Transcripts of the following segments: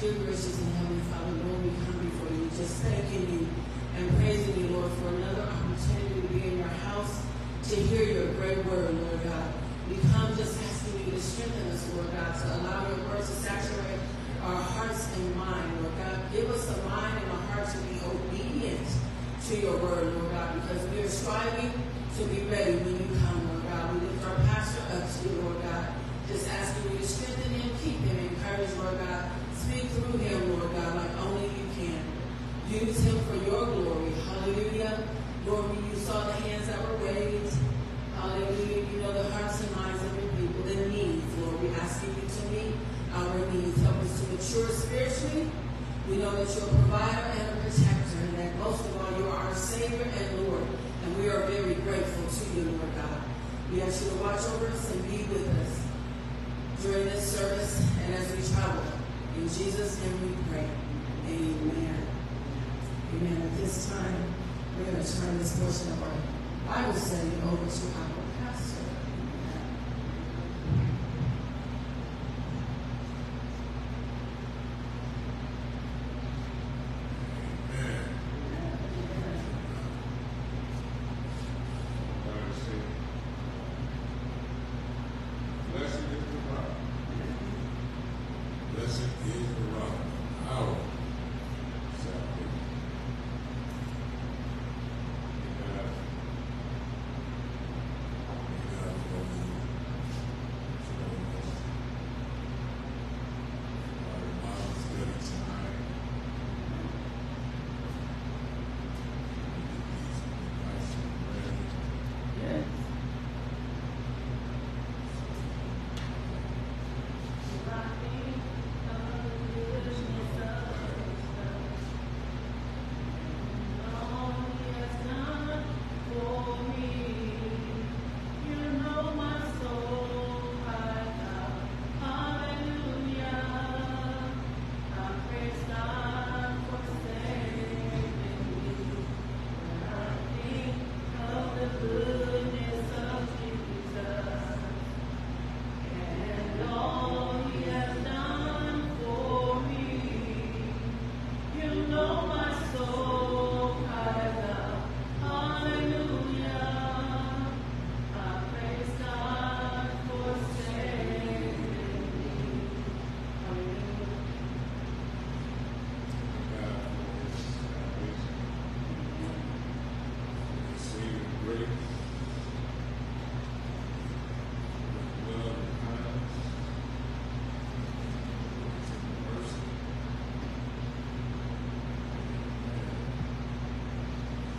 Dear gracious and heavenly Father, Lord, we come before you just thanking you and praising you, Lord, for another opportunity to be in your house to hear your great word, Lord God. We come just asking you to strengthen us, Lord God, to allow your word to saturate our hearts and mind, Lord God. Give us a mind and a heart to be obedient to your word, Lord God, because we are striving to be ready when you come, Lord God. We lift our pastor up to you, Lord God, just asking you to strengthen him, keep him, encourage, Lord God. Speak through him, Lord God, like only you can. Use him for your glory. Hallelujah. Lord, you saw the hands that were raised. Hallelujah. You know the hearts and minds of your people, the needs, Lord. We ask you to meet our needs. Help us to mature spiritually. We know that you're a provider and a protector, and that most of all, you are our Savior and Lord. And we are very grateful to you, Lord God. We ask you to watch over us and be with us during this service and as we travel. In Jesus' name we pray. Amen. Amen. At this time, we're going to turn this portion of our Bible study over to our pastor.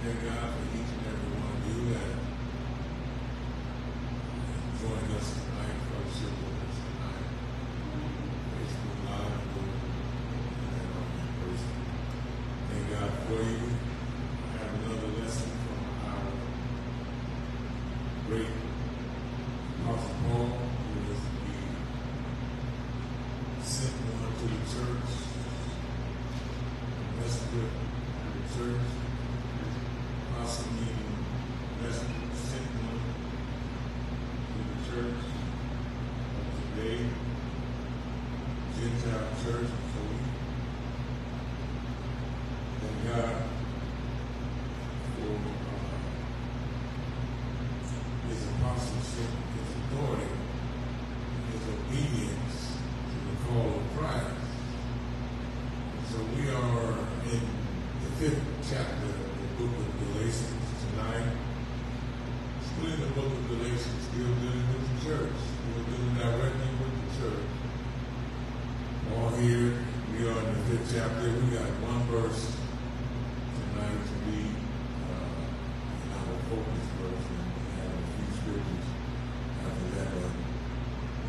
Thank God for each and every one of you that joined us tonight, fellowship with us tonight. Facebook Live, and in person. Thank God for you. I have another lesson from our great Apostle Paul, who is the sent one to the church, messenger to the church. Apostle meaning messenger sent one to the church of today, Gentile church. So we thank God for his apostleship, his authority, his obedience to the call of Christ. And so we are in the 5th chapter of the book of Galatians tonight. Still in the book of Galatians, still dealing with the church, still dealing directly with the church. All here, we are in the 5th chapter. We got one verse tonight to be in our focus verse, and we have a few scriptures after that. But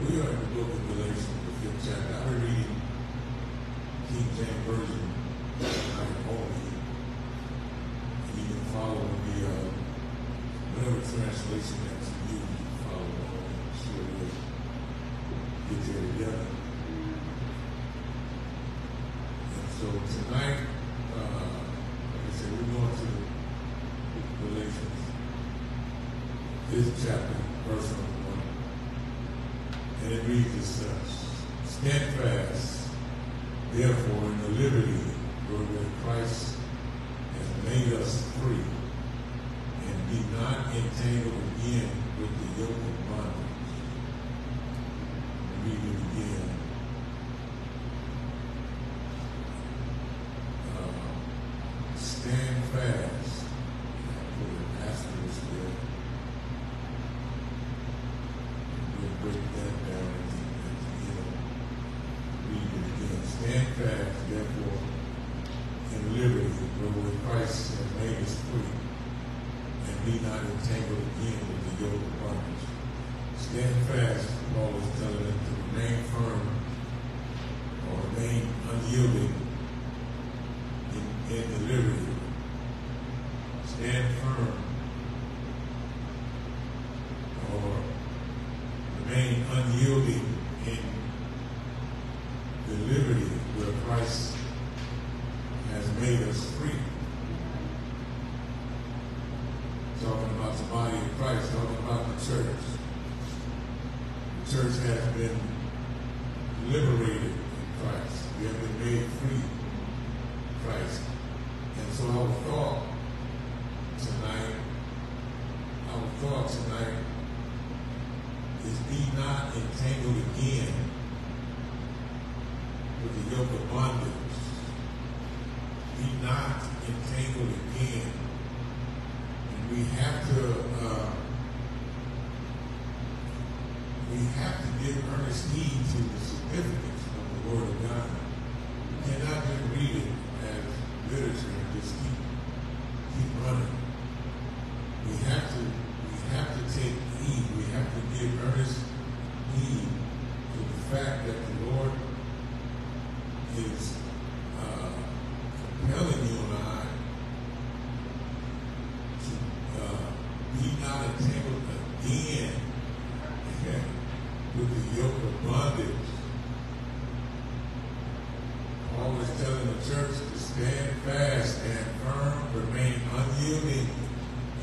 we are in the book of Galatians, the 5th chapter. I'm reading King James Version tonight only. You can follow the whatever translation that you use, follow along. I'm sure we'll get there together. And so tonight, like I said, we're going to Galatians, this chapter, verse number 1. And it reads as such: Stand fast Therefore, in the liberty wherewith Christ has made us free, and be not entangled again with the yoke of bondage. Read it again. Stand fast. Put an asterisk there. We'll break that down at the end. Read it again. Stand fast, therefore, in liberty wherewith Christ has made us free, and be not entangled again with the yoke of bondage. Stand fast, Paul is telling them to remain firm or remain unyielding in the liberty. Stand firm or remain unyielding in the liberty where Christ has made us free. Talking about the body of Christ, talking about the church. The church has been liberated in Christ. We have been made free in Christ. And so our thought tonight is be not entangled again with the yoke of bondage. Be not entangled again. And we have to give earnest heed to the significance of the Word of God. We cannot just read it as literature and just keep running. We have to take heed. We have to give earnest heed to the fact that the Lord is compelling you and I to be not entangled again with the yoke of bondage. Paul is telling the church to stand fast and firm, remain unyielding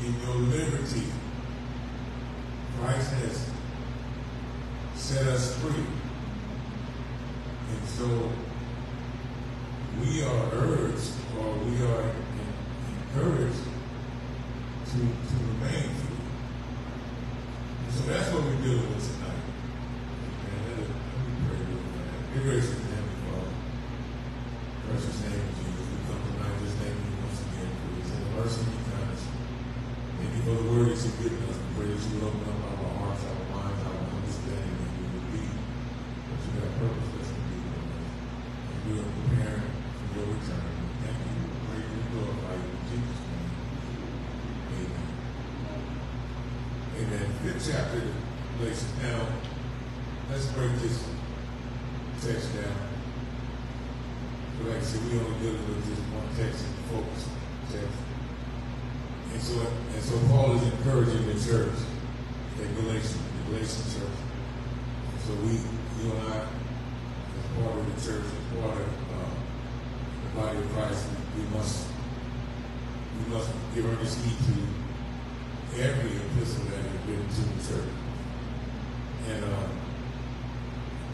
in your liberty. Christ has set us free. And so we are urged, or we are encouraged to remain free. And so that's what we're dealing with tonight. And let me pray with that. Be gracious to Heavenly Father. Precious name of Jesus, we come tonight just thanking you once again for your tender mercy and your kindness. Thank you for the word that you've given us. We pray that you will open up our hearts, our minds, our understanding, and we will be what you have purposed us to be. And we are preparing for your return. Thank you. We pray you glorify you in Jesus' name. Amen. Amen. Fifth chapter of Galatians. Now, let's break this text down. Like I said, we only dealing with just one text and focus text. And so Paul is encouraging the church at Galatians, the Galatian church. And so you and I, as part of the church, as part of the body of Christ, we must give earnest heed to every epistle that is written to the church.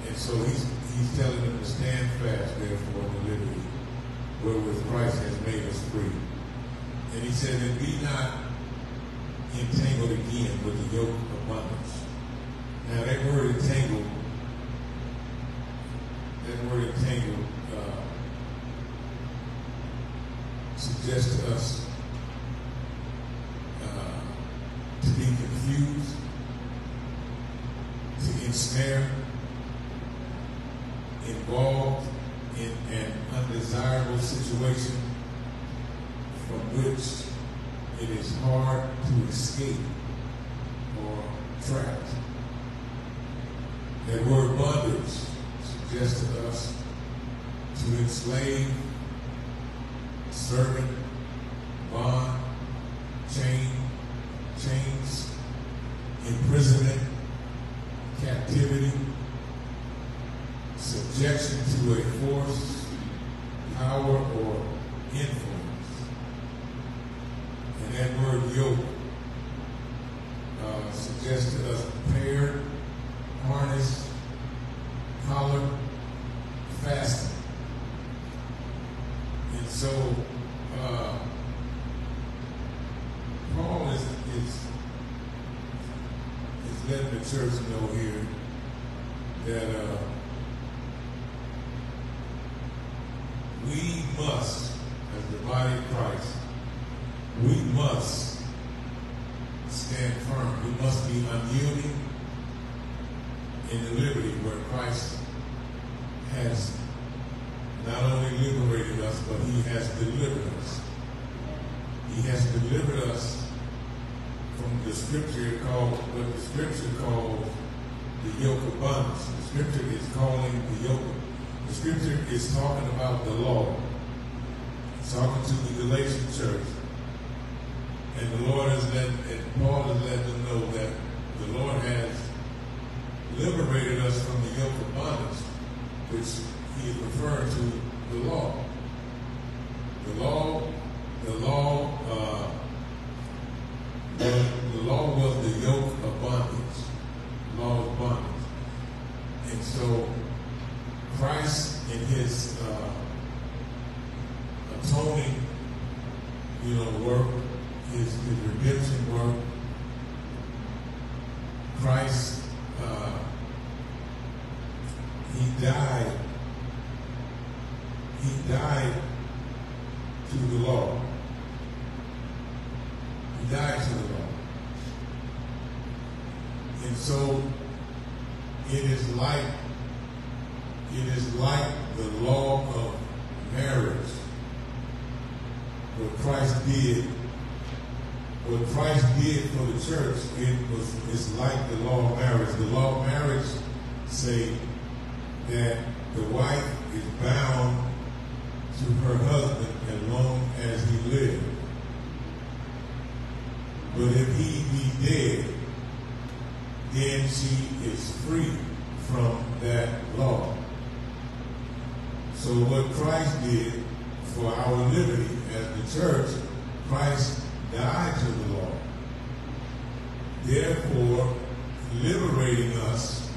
And so he's telling them to stand fast, therefore, in the liberty wherewith Christ has made us free. And he said, and be not entangled again with the yoke of bondage. Now that word entangled suggests to us to be confused, to ensnare, involved in an undesirable situation from which it is hard to escape or trapped. That word bondage suggests to us to enslave, servant, bond, chains, imprisonment, captivity, subjection to a force, power, or influence. And that word yoke suggests to us pair, harness, collar, fasten. so Paul is letting the church know here that we must, as the body of Christ, we must stand firm. We must be unyielding in the liberty where Christ has not only liberated us, but he has delivered us. He has delivered us from the scripture called, what the scripture calls the yoke of bondage. The scripture is calling the yoke. The scripture is talking about the law. It's talking to the Galatian church. And the Lord has and Paul has let them know that the Lord has liberated us from the yoke of bondage, which he is referring to the law. The law was the yoke of bondage. Law of bondage. And so Christ in his atoning, work, his redemption work, Christ, he died to the law. He died to the law. And so it is like the law of marriage. What Christ did for the church, it's like the law of marriage. The law of marriage say that the wife is bound to her husband as long as he lives. But if he be dead, then she is free from that law. So what Christ did for our liberty as the church, Christ died to the law, therefore liberating us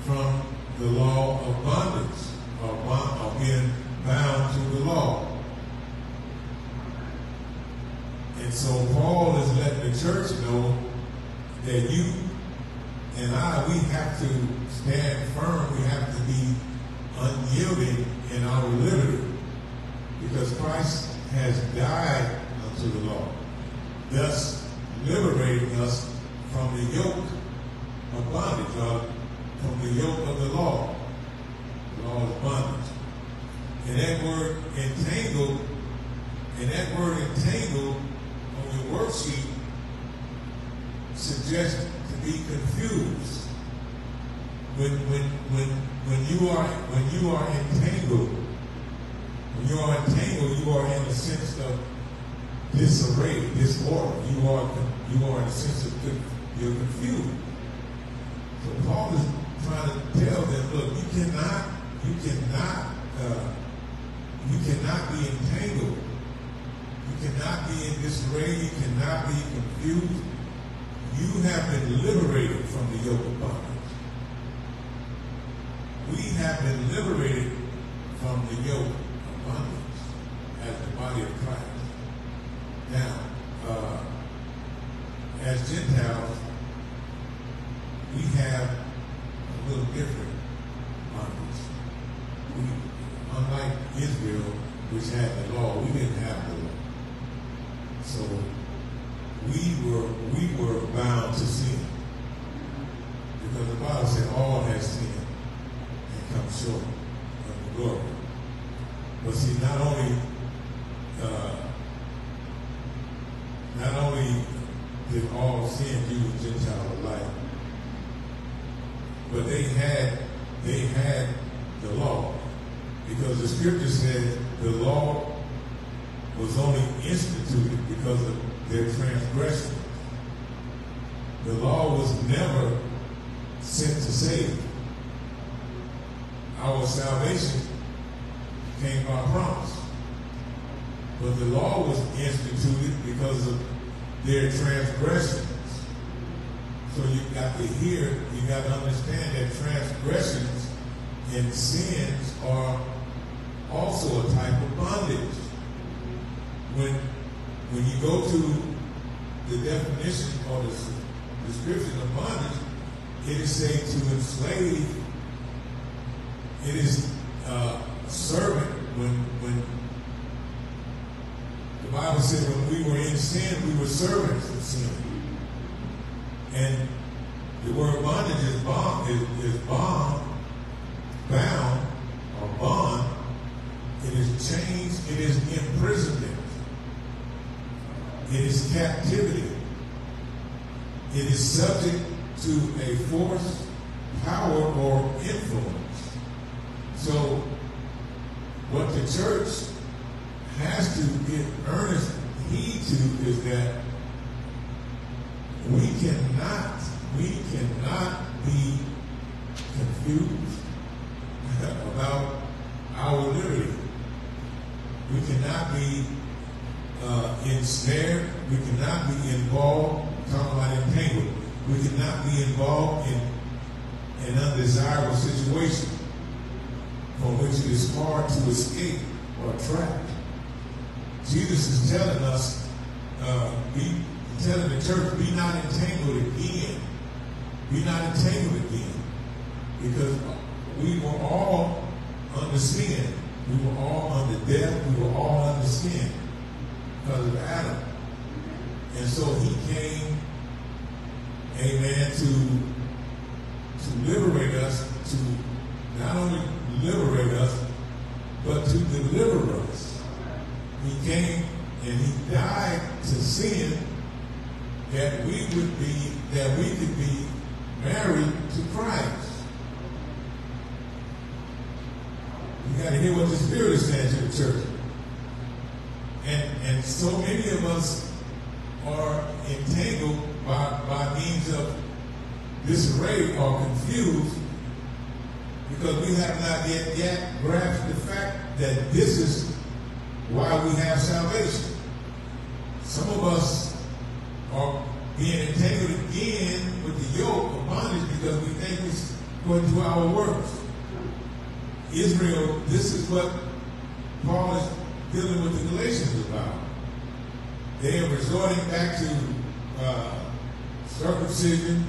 from the law of bondage, or being bound to the law. And so Paul is letting the church know that you and I, we have to stand firm. We have to be unyielding in our liberty, because Christ has died unto the law, thus liberating us from the yoke of bondage, or from the yoke of the law of bondage. And that word entangled on your worksheet suggests to be confused. When you are entangled, you are in the sense of disarray, disorder. You are in the sense of you're confused. So Paul is trying to tell them, look, you cannot be entangled. You cannot be in disarray. You cannot be confused. You have been liberated from the yoke of bondage. We have been liberated from the yoke of bondage as the body of Christ. Now, as Gentiles, we have a little different bondage. Unlike Israel, which had the law, we didn't have the law. So we were bound to sin, because the Bible said all has sinned and come short of the glory. But see, not only did all sin, Jew and Gentile alike, but they had the law, because the scripture said the law was only instituted because of their transgressions. The law was never sent to save. Our salvation came by promise. But the law was instituted because of their transgressions. So you got to hear, you got to understand that transgressions and sins are also a type of bondage. go to the definition or the description of bondage, it is saying to enslave. It is servant. When the Bible said when we were in sin, we were servants of sin. And the word bondage is bound, or bond. It is chains. It is imprisonment. It is captivity. It is subject to a force, power, or influence. So, what the church has to give earnest heed to is that we cannot be confused about our liberty. We cannot be ensnared. We cannot be involved. Talking about entangled. We cannot be involved in an undesirable situation from which it is hard to escape or trap. Jesus is telling us, telling the church, be not entangled again. Be not entangled again. Because we were all under sin. We were all under death. We were all under sin because of Adam. And so he came, amen, to liberate us, to not only liberate us, but to deliver us. He came and he died to sin that we could be married to Christ. You got to hear what the Spirit is saying to the church. And so many of us are entangled by means of disarray or confused because we have not yet grasped the fact that this is why we have salvation. Some of us are being entangled again with the yoke of bondage because we think it's going to our works. Israel, this is what Paul is dealing with the Galatians about. They are resorting back to circumcision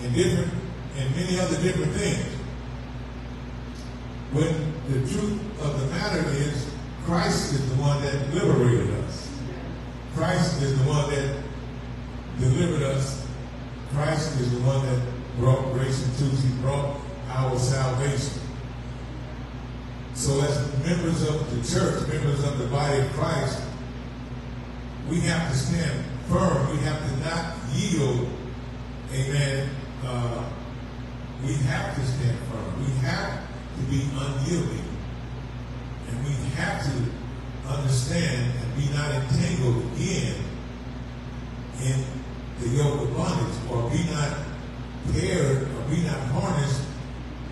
and many other different things. When the truth of the matter is, Christ is the one that liberated us. Christ is the one that delivered us. Christ is the one that brought grace and truth. He brought our salvation. So as members of the church, members of the body of Christ, we have to stand firm. We have to not yield. Amen. We have to stand firm. We have to be unyielding. And we have to understand and be not entangled again in the yoke of bondage, or be not paired, or be not harnessed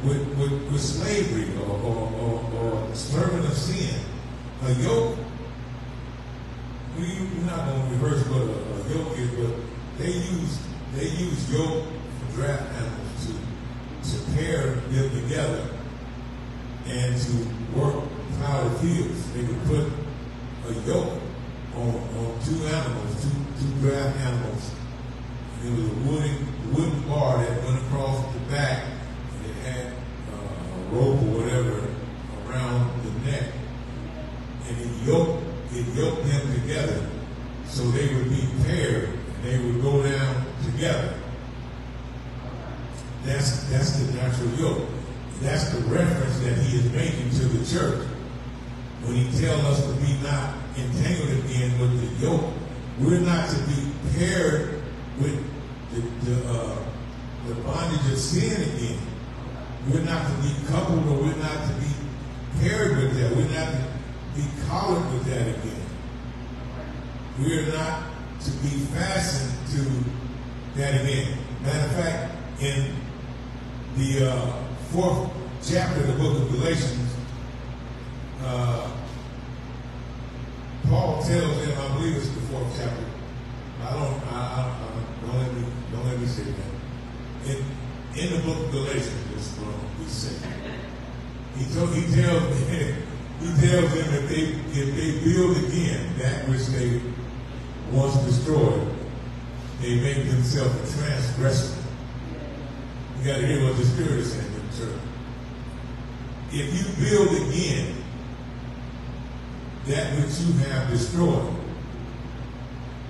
with slavery or servant of sin. A yoke, we're not going to reverse what a yoke is, but they use yoke for draft animals to pair them together and to work plow the fields. They could put a yoke on two animals, two draft animals. It was a wooden bar that went across the back, and it had a rope or whatever around the neck, and it yoked them together so they would be paired and they would go down together. That's the natural yoke. That's the reference that he is making to the church when he tells us to be not entangled again with the yoke. We're not to be paired with the bondage of sin again. We're not to be coupled, or we're not to be paired with that. We're not to be collared with that again. We're not to be fastened to that again. Matter of fact, in the 4th chapter of the book of Galatians, Paul tells them, I believe it's the 4th chapter. Don't let me say that. In the book of Galatians, that's what we say. He tells them if they build again that which they once destroyed, they make themselves a transgressor. You got to hear what the Spirit is saying to the church. If you build again that which you have destroyed,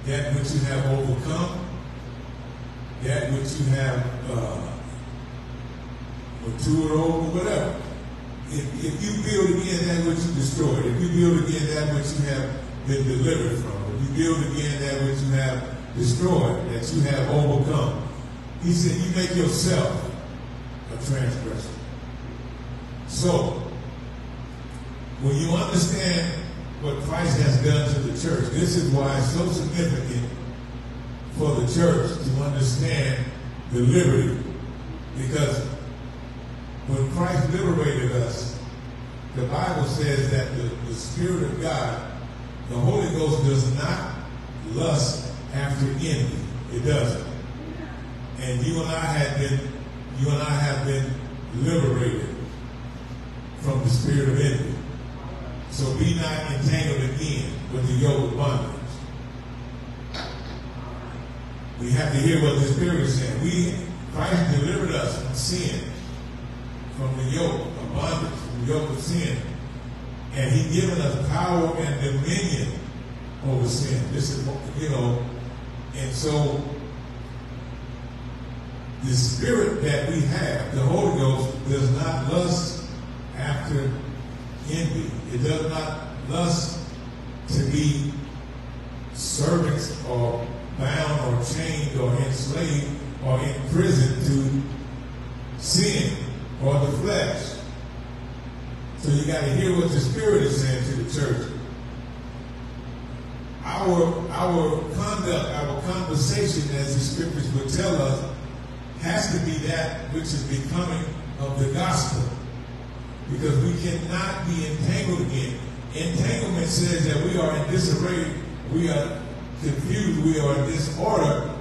that which you have overcome, that which you have matured over, whatever. If you build again that which you destroyed, if you build again that which you have been delivered from, if you build again that which you have destroyed, that you have overcome, he said, you make yourself a transgressor. So, when you understand what Christ has done to the church, this is why it's so significant for the church to understand the liberty. Because when Christ liberated us, the Bible says that the Spirit of God, the Holy Ghost, does not lust after envy. It doesn't. And you and I have been liberated from the spirit of envy. So be not entangled again with the yoke of bondage. We have to hear what the Spirit is saying. Christ delivered us from sin, from the yoke of bondage, from the yoke of sin. And He given us power and dominion over sin. This is, and so the Spirit that we have, the Holy Ghost, does not lust after envy. It does not lust to be servants or bound or chained or enslaved or imprisoned to sin or the flesh. So you got to hear what the Spirit is saying to the church. Our conduct, our conversation, as the Scriptures would tell us, has to be that which is becoming of the gospel. Because we cannot be entangled again. Entanglement says that we are in disarray, we are confused, we are in disorder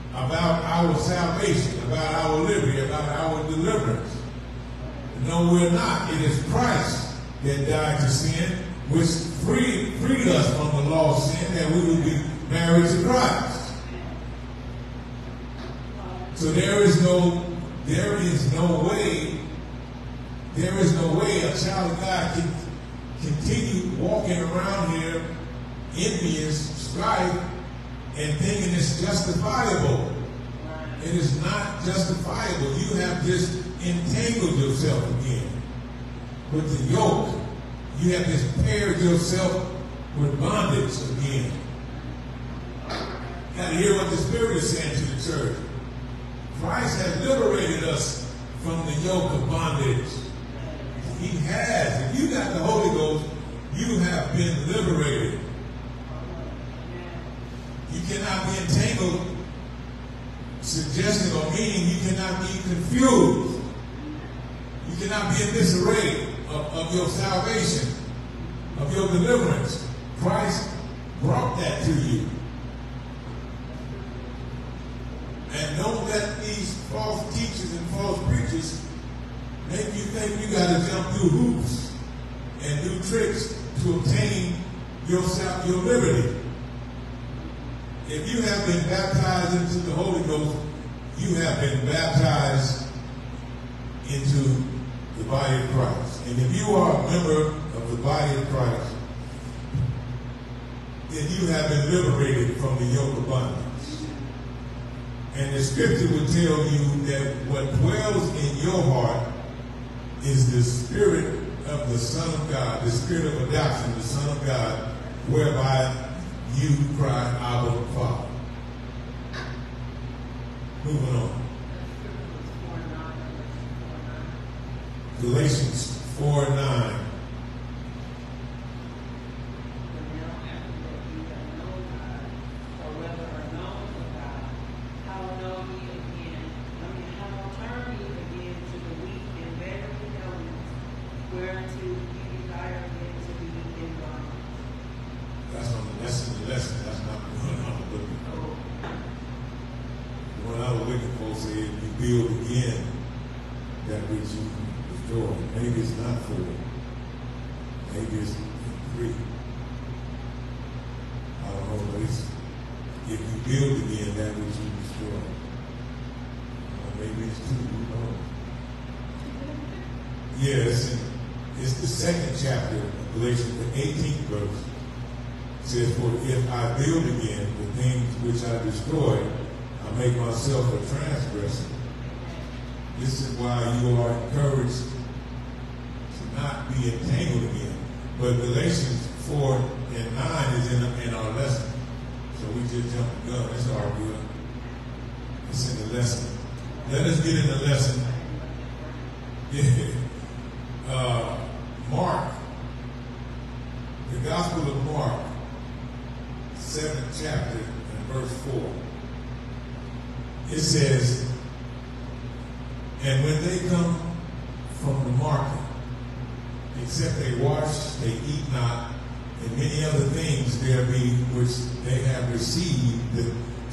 about our salvation, about our liberty, about our deliverance. No, we're not. It is Christ that died to sin, which freed us from the law of sin, that we would be married to Christ. So there is no way a child of God can continue walking around here envious, strife, and thinking it's justifiable. It is not justifiable. You have just entangled yourself again with the yoke. You have just paired yourself with bondage again. You got to hear what the Spirit is saying to the church. Christ has liberated us from the yoke of bondage. He has. If you got the Holy Ghost, you have been liberated. You cannot be entangled, suggesting or meaning you cannot be confused. You cannot be in disarray of your salvation, of your deliverance. Christ brought that to you. And don't let these false teachers and false preachers make you think you got to jump through hoops and do tricks to obtain your liberty. If you have been baptized into the Holy Ghost, you have been baptized into the body of Christ. And if you are a member of the body of Christ, then you have been liberated from the yoke of bondage. And the Scripture will tell you that what dwells in your heart is the Spirit of the Son of God, the Spirit of adoption, the Son of God, whereby you cry, Abba, Father. Moving on. Galatians 4:9. Build again that which you destroyed. Maybe it's not for it. Maybe it's free. I don't know, but that which you destroy. Maybe it's 2, who knows? Yes, it's the 2nd chapter of Galatians, the 18th verse. It says, for if I build again the things which I destroyed, I make myself a transgressor. This is why you are encouraged to not be entangled again. But Galatians 4 and 9 is in our lesson. So we just jumped the gun. That's all good. It's in the lesson. Let us get in the lesson. Mark, the Gospel of Mark, 7th chapter and verse 4. It says, and when they come from the market, except they wash, they eat not, and many other things there be which they have received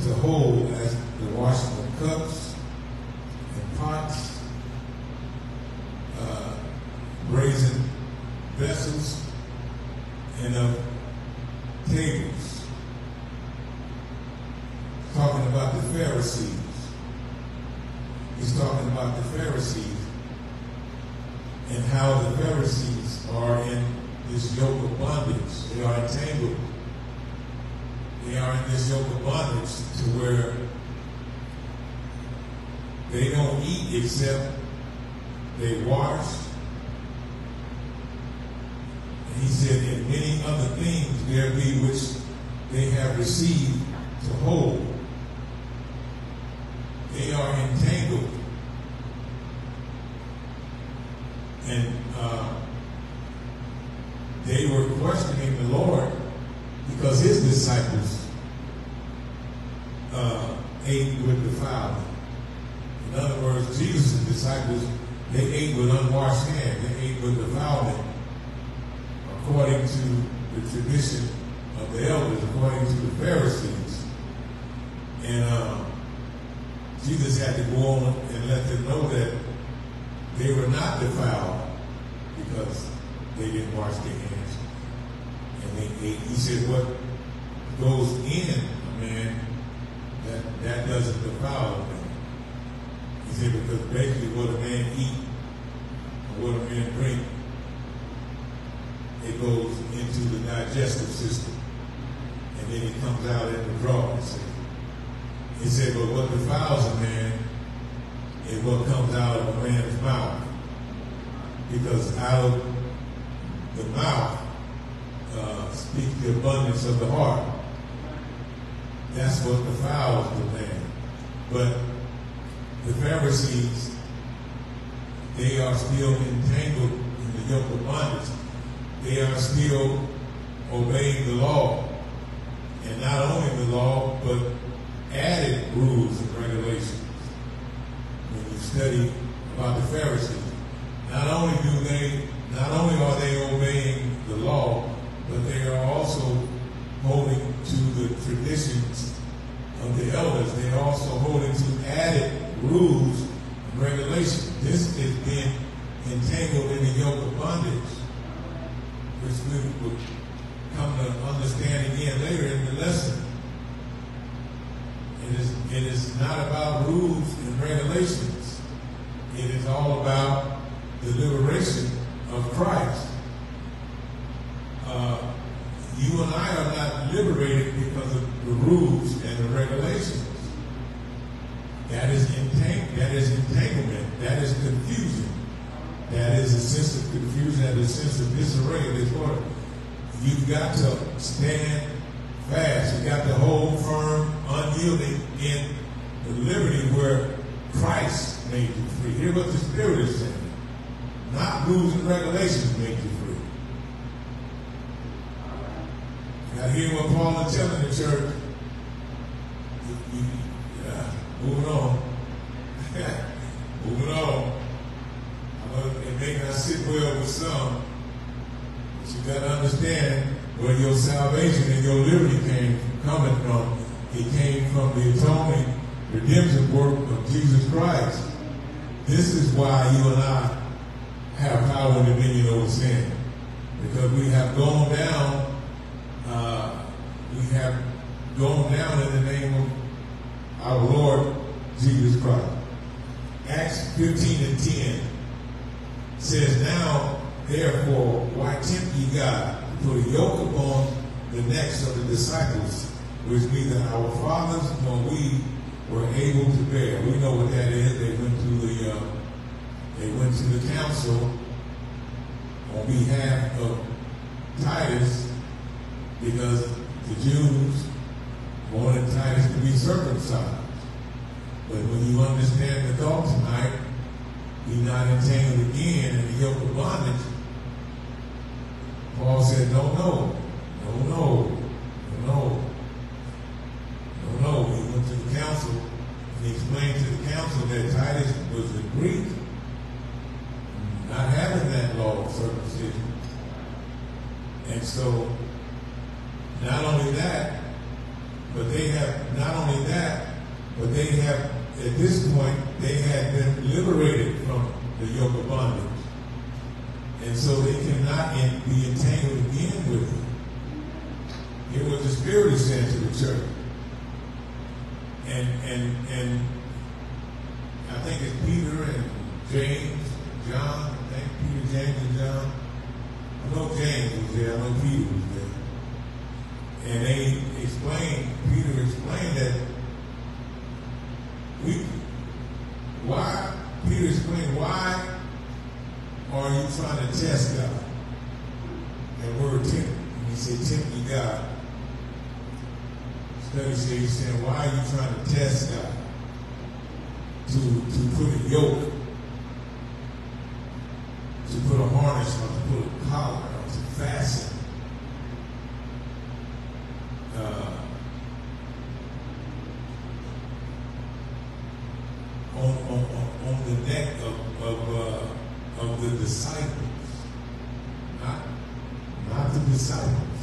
to hold, as the washing of cups and pots, brazen vessels, and of tables. Talking about the Pharisees. He's talking about the Pharisees and how the Pharisees are in this yoke of bondage. They are entangled. They are in this yoke of bondage to where they don't eat except they wash. And he said, and many other things there be which they have received to hold. They are entangled. And they were questioning the Lord because his disciples ate with defilement. In other words, Jesus' disciples, they ate with unwashed hands. They ate with defilement according to the tradition of the elders, according to the Pharisees. And Jesus had to go on and let them know that they were not defiled because they didn't wash their hands. And they ate. He said, what goes in a man, that doesn't defile a man. He said, because basically what a man eat or what a man drink, it goes into the digestive system. And then it comes out in the draw. He said, but what defiles a man is what comes out of a man's mouth. Because out of the mouth speaks the abundance of the heart. That's what defiles the man. But the Pharisees, they are still entangled in the yoke of bondage. They are still obeying the law. And not only the law, but added rules and regulations. When you study about the Pharisees, not only are they obeying the law, but they are also holding to the traditions of the elders. They are also holding to added rules and regulations. This is being entangled in the yoke of bondage, which we will come to understand again later in the lesson. It is not about rules and regulations. It is all about the liberation of Christ. You and I are not liberated because of the rules and the regulations. That is entanglement. That is confusion. That is a sense of confusion and a sense of disarray of this order. You've got to stand fast. You've got to hold firm, unyielding in the liberty where Christ made you free. Hear what the Spirit is saying. Not rules and regulations make you free. Now hear what Paul is telling the church. Moving on. Moving on. It may not sit well with some, but you got to understand where your salvation and your liberty coming from. It came from the atoning, redemptive work of Jesus Christ. This is why you and I have power and dominion over sin, because we have gone down. In the name of our Lord Jesus Christ. Acts 15:10 says, now, therefore, why tempt ye God to put a yoke upon the necks of the disciples, which neither our fathers nor we were able to bear? We know what that is. They went to the council on behalf of Titus because the Jews wanted Titus to be circumcised. But when you understand the thought tonight, be not entangled again in the yoke of bondage, Paul said, no. He went to the council and he explained to the council that Titus was a Greek, not having that law of circumcision. And so, not only that, but they have, at this point, they had been liberated from the yoke of bondage. And so they cannot be entangled again with it. It was the Spirit he sent to the church. And I think it's Peter and James, John, I think Peter, James, and John. I know James was there, I know Peter was there. And Peter explained that Peter explained, why are you trying to test God? That word tempt, when he said tempt you God. Study said, he's saying, why are you trying to test God? To put a yoke, to put a harness on, to put a collar on, to fasten. On the neck of the disciples, not the disciples,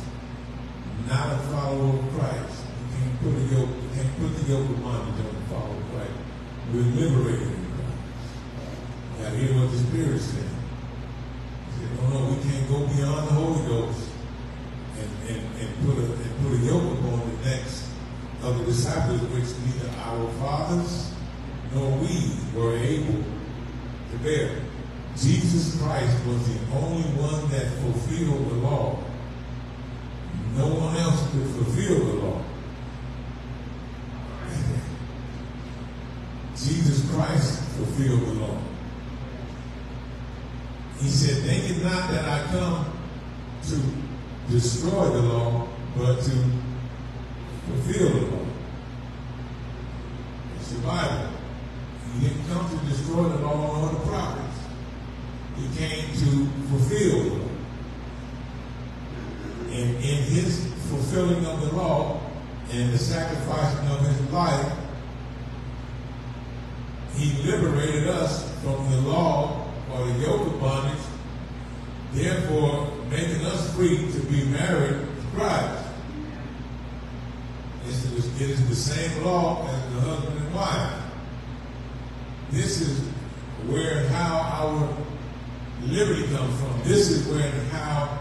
not a follower of Christ. You can't put the yoke of bondage on the follower of Christ. We're liberated in Christ. You got to hear what the Spirit said. He said, no, we can't go beyond the Holy Ghost and put a yoke upon the necks of the disciples, which neither our fathers nor we were able to bear. Jesus Christ was the only one that fulfilled the law. No one else could fulfill the law. Jesus Christ fulfilled the law. He said, think it not that I come to destroy the law, but to fulfill the law. It's the Bible. He didn't come to destroy the law or the prophets. He came to fulfill the law. And in his fulfilling of the law and the sacrificing of his life, he liberated us from the law or the yoke of bondage, therefore making us free to be married to Christ. It is the same law as the husband and wife. This is where and how our liberty comes from. This is where and how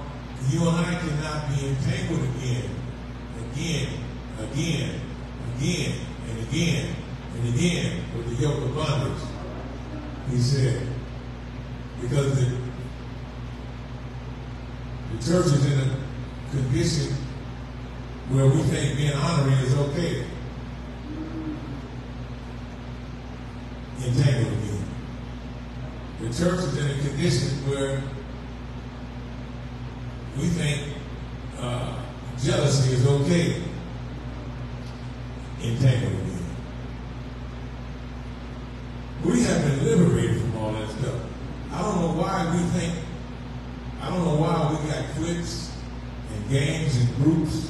you and I cannot be entangled again, and again with the yoke of bondage. He said, because the church is in a condition where we think being honorary is okay. Entangled again. The church is in a condition where we think jealousy is okay. Entangled again. We have been liberated from all that stuff. I don't know why we got cliques and gangs and groups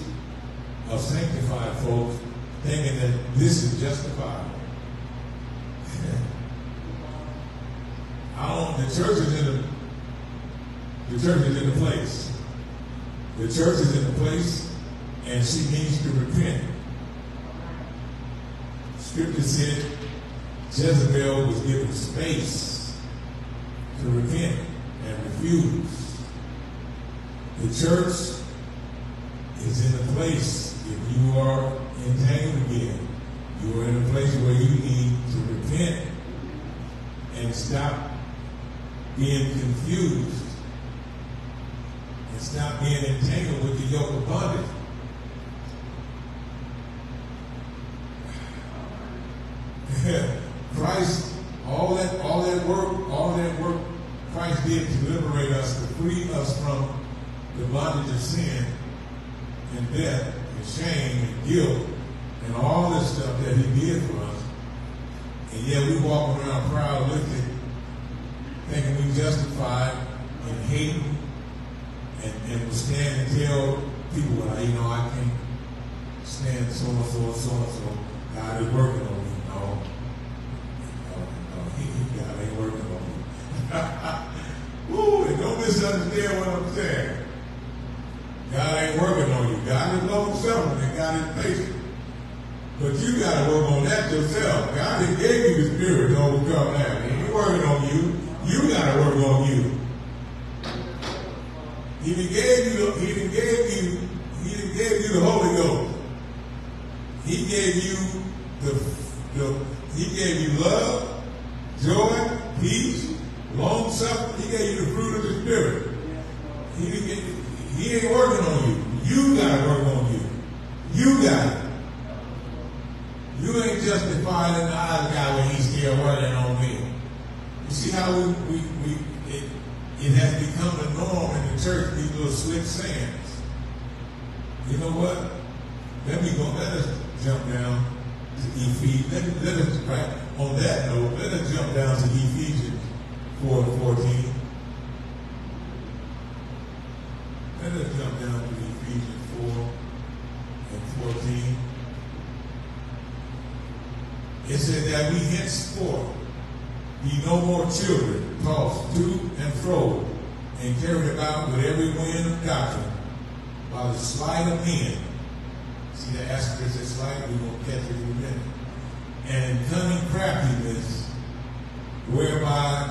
of sanctified folks thinking that this is justifiable. The church is in a place. The church is in a place, and she needs to repent. Scripture said Jezebel was given space to repent and refuse. The church is in a place, if you are entangled again, You are in a place where you need to repent and stop being confused and stop being entangled with the yoke of bondage. Christ, all that work Christ did to liberate us, to free us from the bondage of sin and death and shame and guilt and all this stuff that he did for us. And yet we walk around proud lifted, thinking we justified and hating and will stand and tell people, well, I can't stand so-and-so and so-and-so. God is working on me. No, God ain't working on me. Woo, and don't misunderstand what I'm saying. God ain't working on you. God is long-suffering and God is patient. But you got to work on that yourself. God has gave you the spirit to overcome that. He ain't working on you. You got to work on you. He done gave you the Holy Ghost. He gave you He gave you love, joy, peace, long suffering. He gave you the fruit of the Spirit. He ain't working on you. You got to work on you. You got it. You ain't justified in the eyes of God when he's still working on me. You see how it has become the norm in the church, these little slick sayings. You know what? Let us jump down to Ephesians. Let us, right, on that note, let us jump down to Ephesians 4:14. Let us jump down to Ephesians 4:14. It said that we henceforth be no more children, tossed to and fro, and carried about with every wind of doctrine, by the sleight of men. See the asterisk that slight? We're going to catch it in a minute. And cunning craftiness, whereby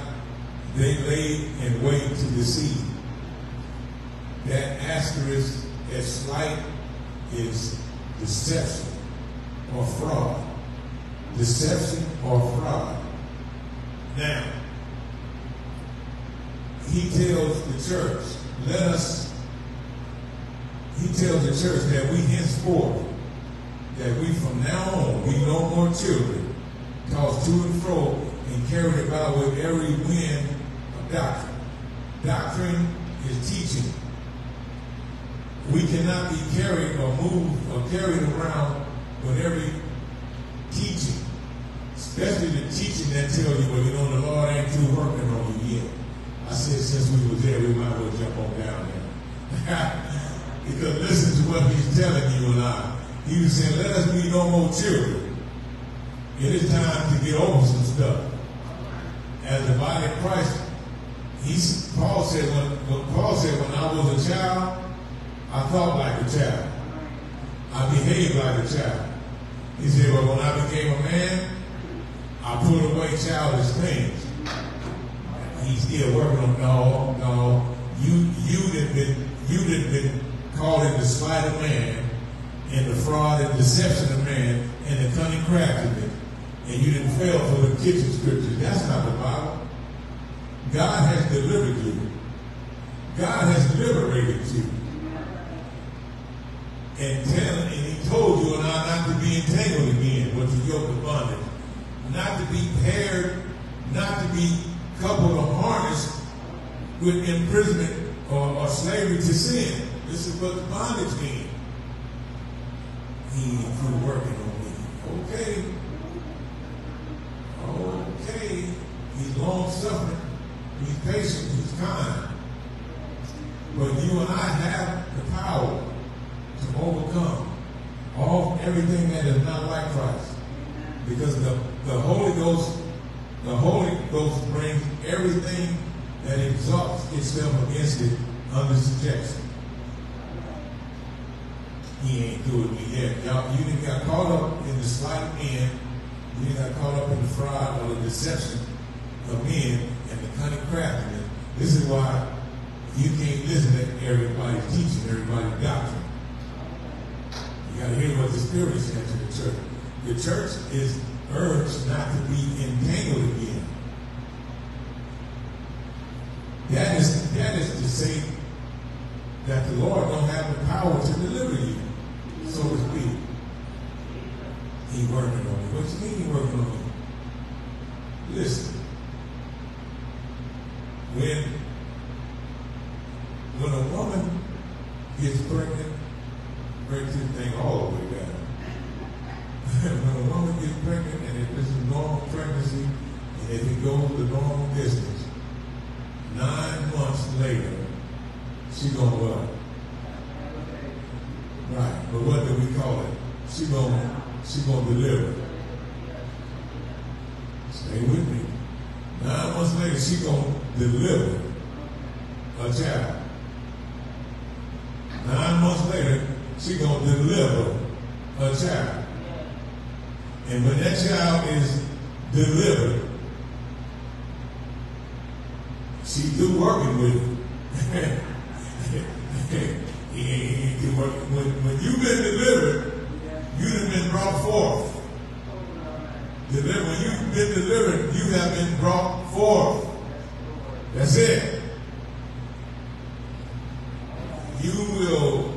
they lay in wait to deceive. That asterisk, that slight, is deception or fraud. Deception or fraud. Now, he tells the church, he tells the church that we henceforth, that we from now on, be no more children, tossed to and fro, and carried about with every wind of doctrine. Doctrine is teaching. We cannot be carried or moved or carried around with every teaching, especially the teaching that tells you, well, you know, the Lord ain't through working on you yet. I said, since we was there, we might as well jump on down there. Because listen to what he's telling you and I. He was saying, let us be no more children. It is time to get over some stuff. As the body of Christ, Paul said, when I was a child, I thought like a child. I behaved like a child. He said, well, when I became a man, I put away childish things. He's still working on, no. You done been called in the sleight of man, and the fraud and deception of man, and the cunning craftiness, and you didn't fail for the kitchen scriptures. That's not the Bible. God has delivered you. God has liberated you. And he told you and I not to be entangled again with the yoke of bondage, not to be paired, not to be coupled or harnessed with imprisonment or slavery to sin. This is what the bondage means. He ain't through working on me. Okay. He's long-suffering. He's patient. He's kind. But you and I have the power to overcome everything that is not like Christ. Because the Holy Ghost brings everything that exalts itself against it under subjection. He ain't doing me yet. Y'all, you didn't got caught up in the sleight of men. You didn't got caught up in the fraud or the deception of men and the cunning craftiness. This is why you can't listen to everybody's teaching, everybody's doctrine. You got to hear what the Spirit is saying to the church. The church is urged not to be entangled again. That is to say that the Lord don't have the power to deliver you, so to speak. He working on you. What you mean he working on you? Listen. When a woman gets pregnant, break this thing all the way down. When a woman gets pregnant, and if it's a normal pregnancy, and if it goes the normal distance, 9 months later, she gonna what? Right, but what do we call it? She gonna deliver. Stay with me. 9 months later, she gonna deliver a child. 9 months later, she gonna deliver a child. And when that child is delivered, she through working with it. When you've been delivered, you have been brought forth. When you've been delivered, you have been brought forth. That's it. You will,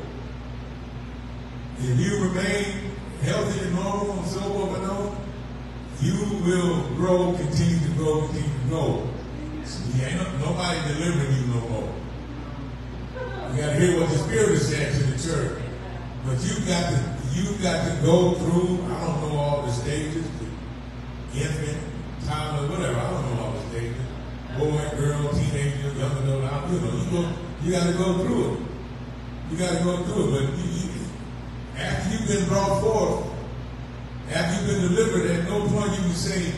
if you remain healthy and normal and so forth and on, you will grow, continue to grow, continue to grow. So ain't nobody delivering you no more. You got to hear what the Spirit is saying to the church. But you've got to go through, I don't know all the stages, the infant, toddler, whatever, I don't know all the stages. Boy, girl, teenager, young adult, you got to go through it. You got to go through it. But after you've been brought forth, after you've been delivered, at no point you can say,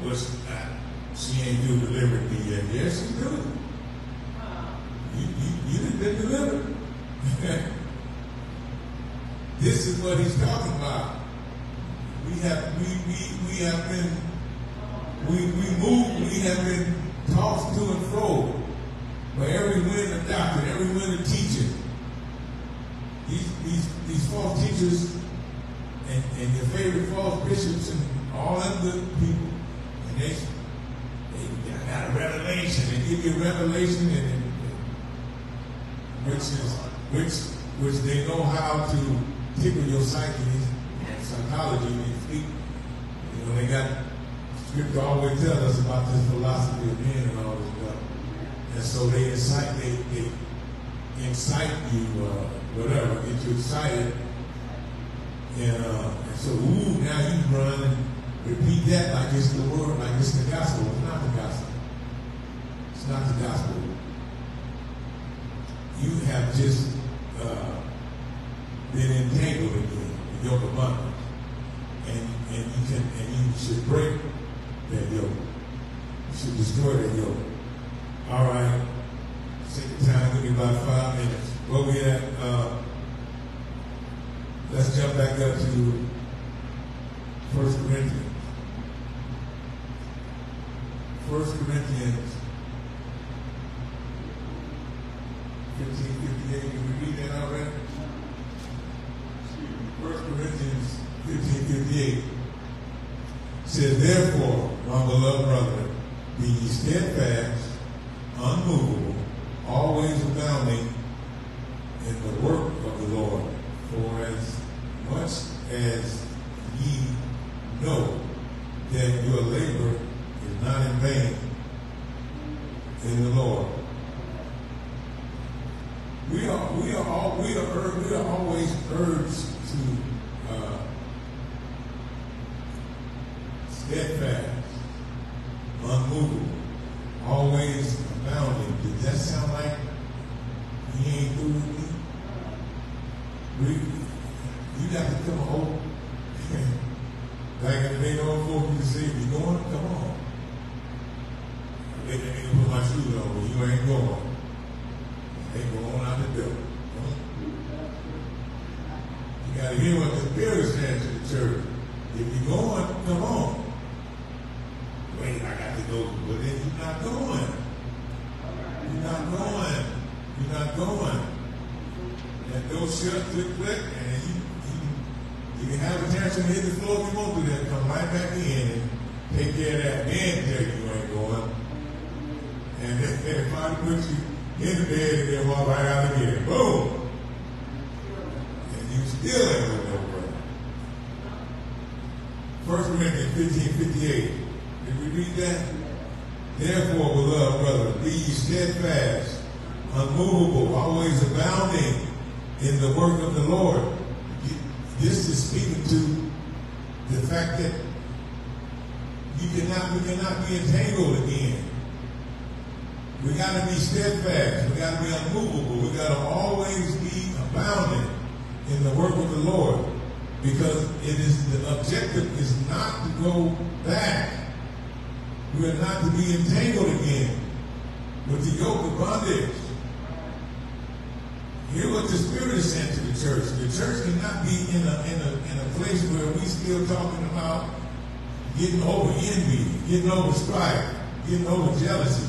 well, she ain't delivered me yet. Yes, she do. You didn't been delivered. This is what he's talking about. We have been tossed to and fro by every wind of doctrine, every wind of teaching. These false teachers and your favorite false bishops and all them good people, and they got a revelation. They give you a revelation, and which they know how to tickle your psyche and psychology. You know, they got scripture always tells us about this philosophy of men and all this stuff, and so they incite you, whatever, get you excited, and so now you run and repeat that like it's the word, like it's the gospel. It's not the gospel. It's not the gospel. You have just been entangled again with yoke of bondage, and you should break that yoke. You should destroy that yoke. All right. Take the time. Give me about 5 minutes. Where we at? Let's jump back up to 1 Corinthians. 1 Corinthians 15:58. Did we read that already? 1 Corinthians 15:58 says, therefore, my beloved brethren, be ye steadfast, unmovable, always abounding in the work of the Lord. For as much as ye know that your labor is not in vain in the Lord. We are always urged to steadfast, unmovable, always abounding. Does that sound like he ain't through with me? You got to come home. Like in the day, old folks used to say, if you're going, come on. They can put my shoes on, but you ain't going. They go on out the door. You got to hear what the Spirit is saying to the church. If you're going, come on. Wait, I got to go. But then you're not going. You're not going. You're not going. That door shut, click, click, and You can have a tantrum and hit the floor if you want to do that. Come right back in and take care of that. Then tell you ain't going. And then finally put you in the bed and then walk right out again. Boom! And you still ain't going nowhere. 1 Corinthians 15:58. Did we read that? Therefore, beloved brother, be ye steadfast, unmovable, always abounding in the work of the Lord. This is speaking to the fact that we cannot be entangled again. We got to be steadfast. We got to be unmovable. We got to always be abounding in the work of the Lord, because the objective is not to go back. We are not to be entangled again with the yoke of bondage. Hear what the Spirit is saying to the church. The church cannot be in a place where we still talking about getting over envy, getting over strife, getting over jealousy,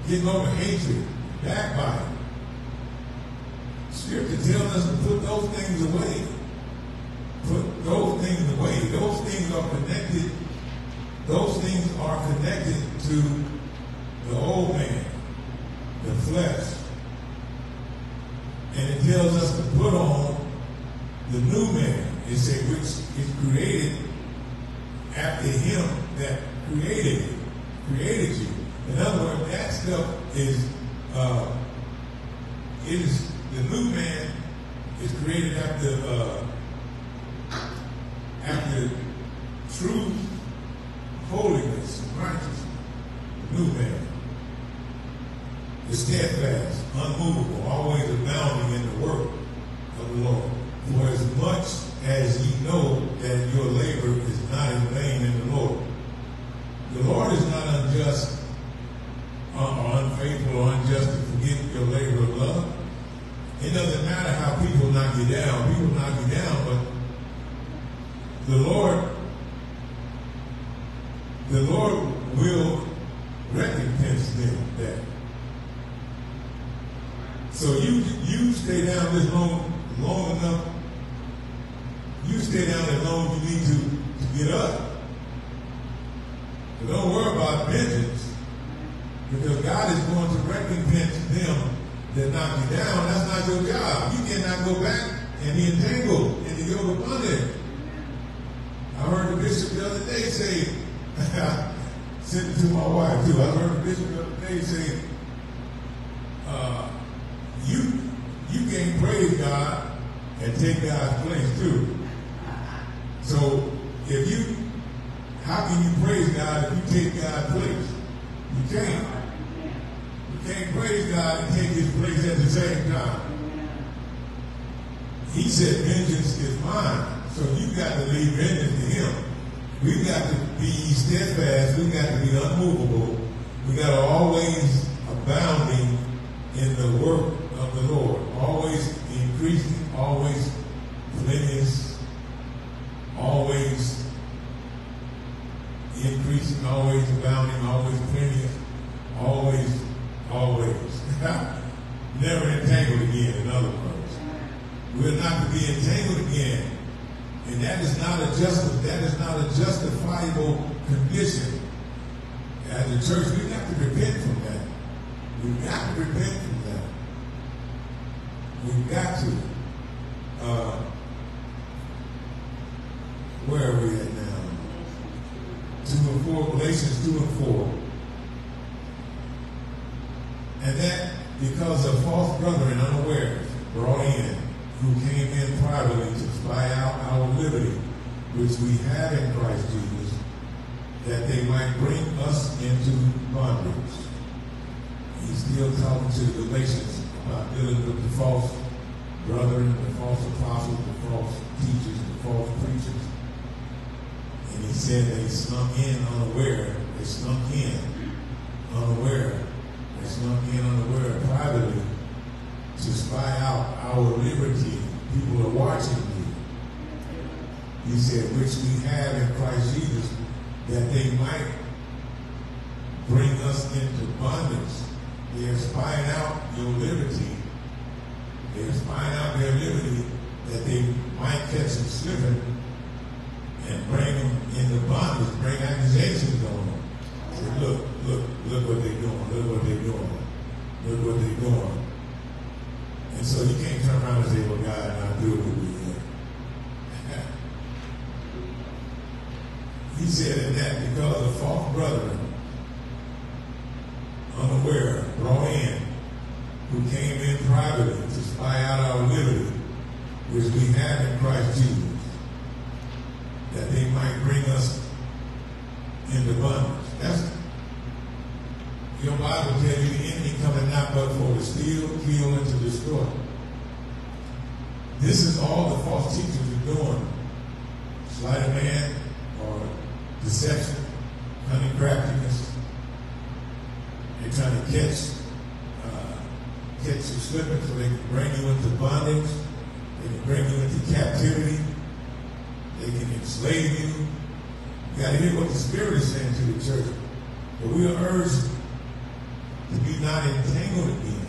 getting over hatred, backbiting. Scripture tells us to put those things away. Put those things away. Those things are connected. Those things are connected to the old man, the flesh. And it tells us to put on the new man. It says, which is created after him that created you. In other words, that stuff is the new man is created after truth, holiness, and righteousness. The new man is steadfast, unmovable, always abounding in the work of the Lord. For as much as ye know that your labor is not in vain in the Lord. The Lord is not unjust or unfaithful or unjust to forget your labor of love. It doesn't matter how people knock you down. People knock you down, but the Lord will recompense them that. So you stay down this long enough. You stay down as long as you need to get up. But don't worry about vengeance, because God is going to recompense them that knock you down. That's not your job. You cannot go back and be entangled in the yoke of bondage. I heard the bishop the other day say, sent it to my wife too. I heard the bishop the other day say, you can't praise God and take God's place too. So how can you praise God if you take God's place? You can't. You can't praise God and take his place at the same time. He said, vengeance is mine. So you got to leave vengeance to him. We've got to be steadfast. We've got to be unmovable. We've got to always abounding in the work of the Lord. Always increasing, always plenteous, always increasing, always abounding, always plenteous, always. Never entangled again, in other words. We're not to be entangled again. And that is not a justifiable condition. As a church, we have to repent from that. We've got to repent from that. We've got to. Where are we at now? 2 and 4, Galatians 2 and 4. And that because of false brethren unawares brought in, who came in privately to spy out our liberty, which we have in Christ Jesus, that they might bring us into bondage. He's still talking to the Galatians about dealing with the false brethren, the false apostles, the false teachers, the false preachers. And he said they snuck in unaware. They snuck in unaware. They snuck in unaware privately to spy out our liberty. People are watching you. He said, which we have in Christ Jesus, that they might bring us into bondage. They are spying out your liberty. They are spying out their liberty that they might catch them slipping and bring them into bondage, bring accusations on them. Say, look what they're doing, look what they're doing, look what they're doing. And so you can't turn around and say, well, God, not do it with me yet. He said in that because the false brethren, unaware, brought in, who came in privately to spy out our liberty, which we have in Christ Jesus, that they might bring us into bondage. That's your Bible tells you the enemy coming not but for to steal, kill, and to destroy. This is all the false teachers are doing. Sleight of hand or deception, cunning craftiness. They're trying to catch you slipping so they can bring you into bondage. They can bring you into captivity. They can enslave you. You got to hear what the Spirit is saying to the church. But we are urged to be not entangled again.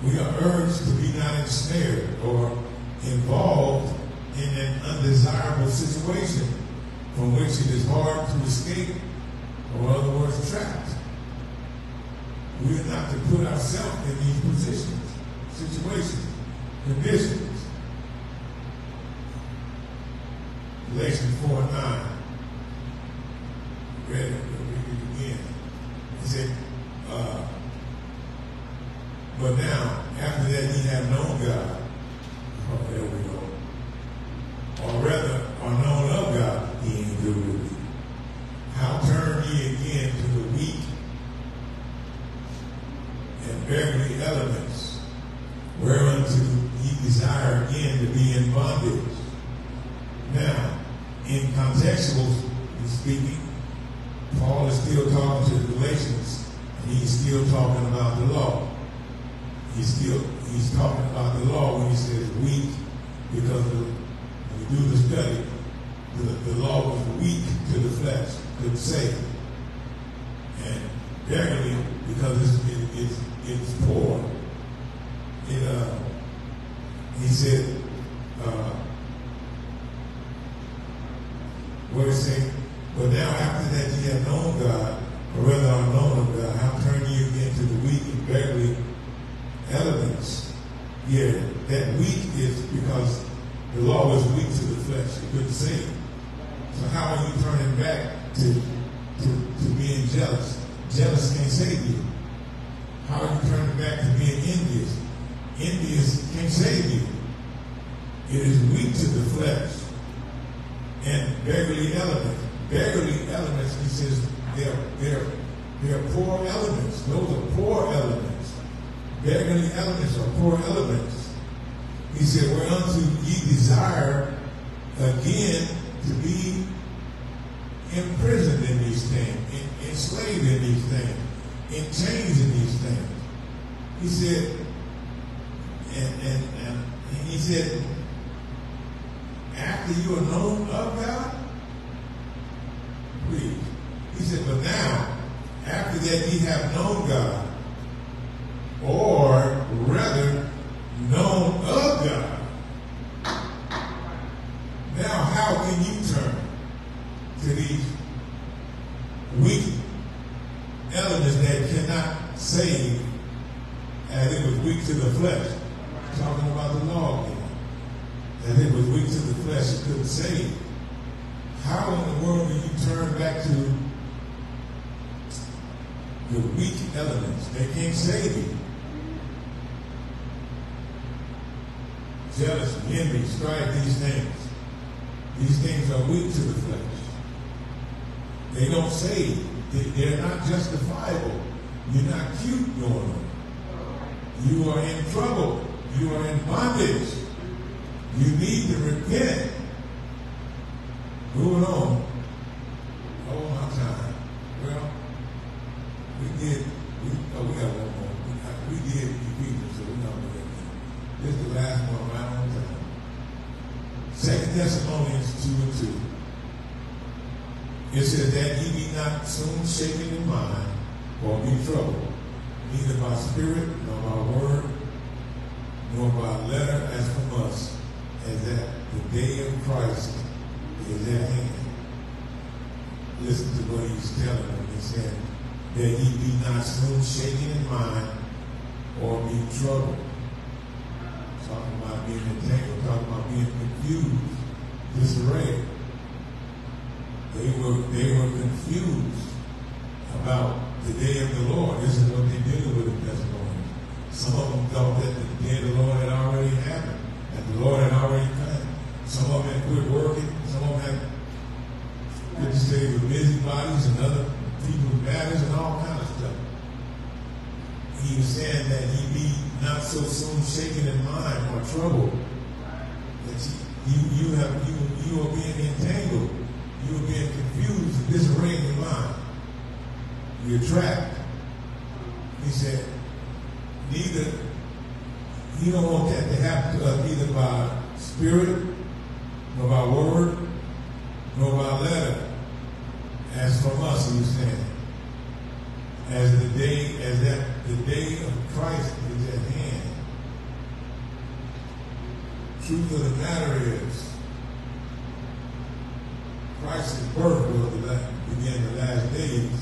We are urged to be not ensnared or involved in an undesirable situation from which it is hard to escape, or in other words, trapped. We are not to put ourselves in these positions, situations, conditions. Galatians 4:9. Read it again. He said, but now, after that ye have known God. Oh, there we go. Or rather, are known of God, ye ain't good with me. How turn ye again to the weak and beggarly elements, whereunto ye desire again to be in bondage? Now, in contextual speaking, Paul is still talking to the Galatians, and he's still talking about the law. He's talking about the law when he says weak, because when you do the study, the law was weak to the flesh, couldn't save. And beggarly, because it's poor. He said, what is saying? But now after that ye have known God, or rather are known of God, how turn ye again to the weak and beggarly elements? Yeah, that weak is because the law was weak to the flesh. It couldn't save. So how are you turning back to being jealous? Jealous can't save you. How are you turning back to being envious? Envious can't save you. It is weak to the flesh. And beggarly elements. Beggarly elements, he says, they're poor elements. Those are poor elements. Beggarly elements are poor elements. He said, whereunto ye desire again to be imprisoned in these things, enslaved in these things, in chains in these things. He said, and he said, after you are known of God, please. He said, but now, after that ye have known God, or rather, known of God. Now, how can you turn to these weak elements that cannot save, as it was weak to the flesh? Talking about the law again. As it was weak to the flesh, it couldn't save. How in the world do you turn back to the weak elements? They can't save you. Jealousy, envy, strife, these things. These things are weak to the flesh. They don't save. They're not justifiable. You're not cute doing them. You are in trouble. You are in bondage. You need to repent. Moving on. Oh, my time. Well, we got one more. We did Ephesians, so we're not going to get that. This is the last one right on time. 2 Thessalonians 2:2. It says that ye be not soon shaken in mind or be troubled, neither by spirit, nor by word, nor by letter shaken in mind, or be troubled. Talking about being entangled, talking about being confused, disarray. They were confused about the day of the Lord. This is what they dealing with in Thessalonians. Some of them thought that the day of the Lord had already happened, that the Lord had already come. Some of them had quit working. Some of them had quit to stay with busybodies and other people's matters and all kind of stuff. He was saying that he be not so soon shaken in mind or troubled. That you are being entangled. You are being confused and disarray in your mind. You're trapped. He said, he don't want that to happen to us neither by spirit, nor by word, nor by letter. As from us, he was saying, the day of Christ is at hand. Truth of the matter is, Christ's birth will begin the last days.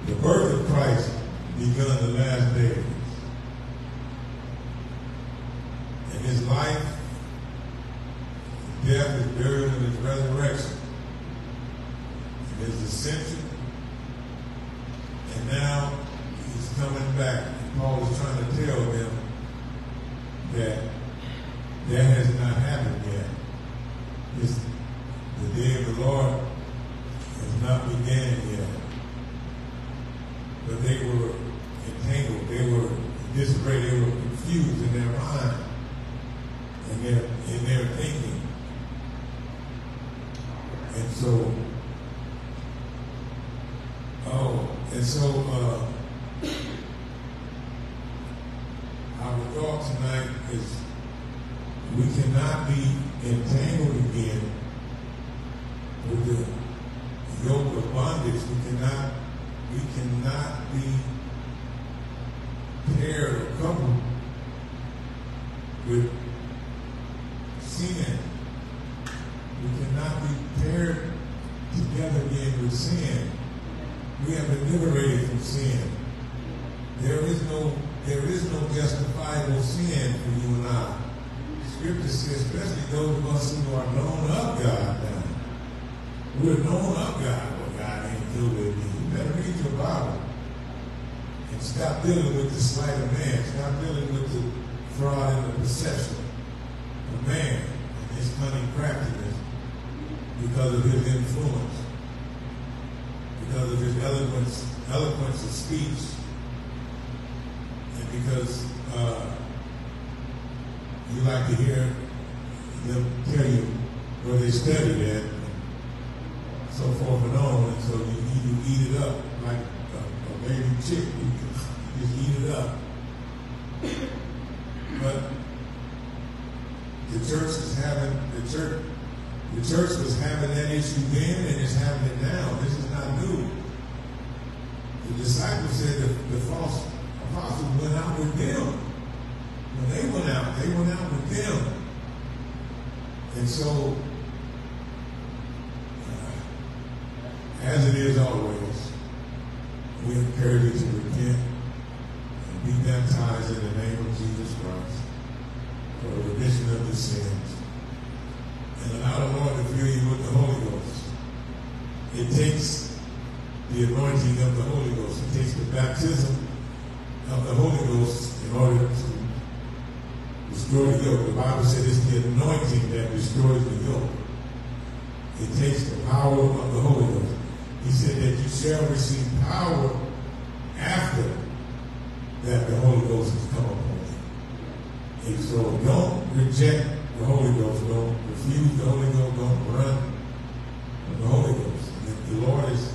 The birth of Christ begun the last days. And his life, death, his burial, and his resurrection, and his ascension, and now he's coming back. And Paul is trying to tell them that that has not happened yet. The day of the Lord has not began yet. But they were entangled, they were disarray, they were confused in their mind and in their thinking. And so our thought tonight is we cannot be entangled again with the yoke of bondage. We cannot be paired or coupled with sin. We cannot be paired together again with sin. We have been liberated from sin. There is no justifiable sin for you and I. Scripture says, especially those of us who are known of God now. We're known of God. Well, God ain't deal with me. You better read your Bible and stop dealing with the sleight of man. Stop dealing with the fraud and the perception of man and his cunning craftiness because of his influence, because of his eloquence of speech, and because you like to hear them tell you where they studied at, and so forth and on, and so you eat it up like a baby chick. You just eat it up. But the church was having that issue then, and it's having it now. This is not new. The disciples said the false apostles went out with them. When they went out with them. And so, as it is always, we encourage you to repent and be baptized in the name of Jesus Christ for the remission of the sins. And allow the Lord to fill you with the Holy Ghost. It takes the anointing of the Holy Ghost. It takes the baptism of the Holy Ghost in order to destroy the yoke. The Bible said it's the anointing that destroys the yoke. It takes the power of the Holy Ghost. He said that you shall receive power after that the Holy Ghost has come upon you. And so don't reject the Holy Ghost. Don't refuse the Holy Ghost. Don't run from the Holy Ghost. And if the Lord is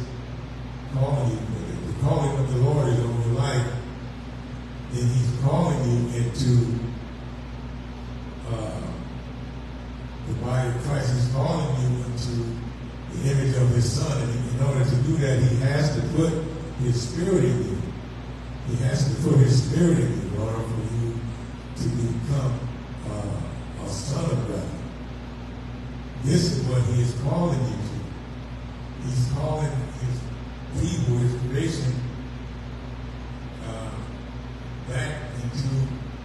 calling you, if the calling of the Lord is on your life, then he's calling you into the body of Christ. He's calling you into the image of his Son. And in order to do that, he has to put his Spirit in you. He has to put his Spirit in you in order for you to become a son of God. This is what he is calling you to. He's calling people, his creation, back into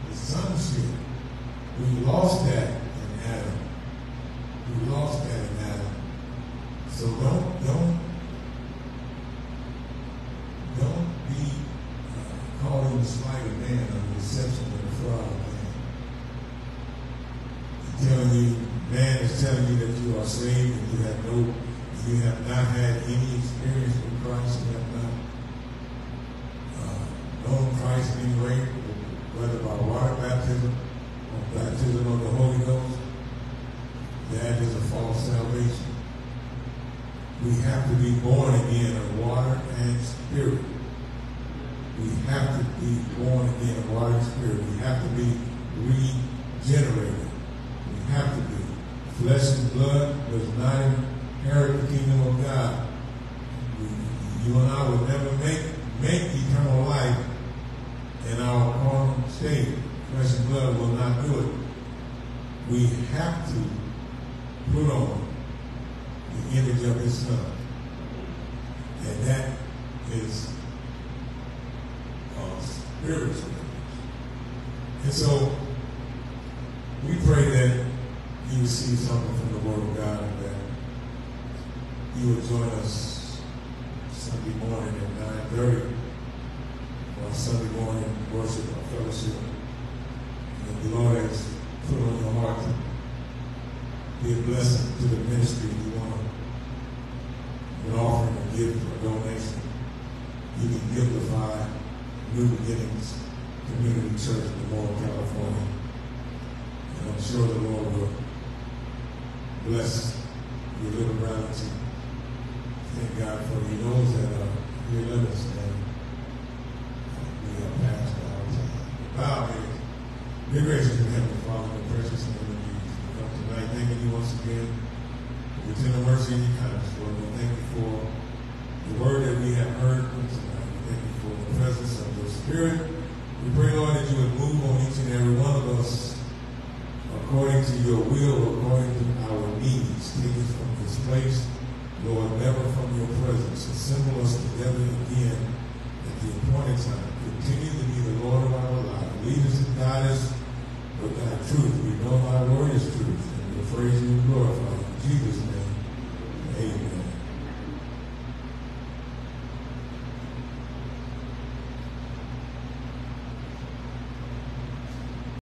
the sonship. We lost that in Adam. We lost that in Adam. So don't be calling the slight of man on the deception of the fraud of man. He's telling you, man is telling you that you are saved and you have not had any experience with Christ. You have not known Christ in any way, whether by water baptism or baptism of the Holy Ghost. That is a false salvation. We have to be born again of water and spirit. We have to be born again of water and spirit. We have to be regenerated. We have to be. Flesh and blood does not inherit the kingdom of God. You and I will never make eternal life in our carnal state. Flesh and blood will not do it. We have to put on the image of his son. And that is spiritual image. And so we pray that you receive something from the Word of God and that you will join us Sunday morning at 9:30 for our Sunday morning worship or fellowship. And the Lord has put on your heart to be a blessing to the ministry. You want an offering, a gift, or a donation, you can giveify New Beginnings Community Church in Lamar, California. And I'm sure the Lord will bless your little gratitude. Thank God for He knows that He loves us and we are past our time. Bow heads. Be gracious and Heavenly Father, in the precious name of Jesus. We come tonight thanking you once again for your tender mercy and your kindness, Lord. We thank you for the word that we have heard tonight. We thank you for the presence of your Spirit. We pray, Lord, that you would move on each and every one of us according to your will, according to our needs. Take us from this place, Lord, never from your presence. Assemble us together again at the appointed time. Continue to be the Lord of our lives. Lead us and guide us with thy truth. We know thy word is truth, and we praise you and glorify you. In Jesus' name.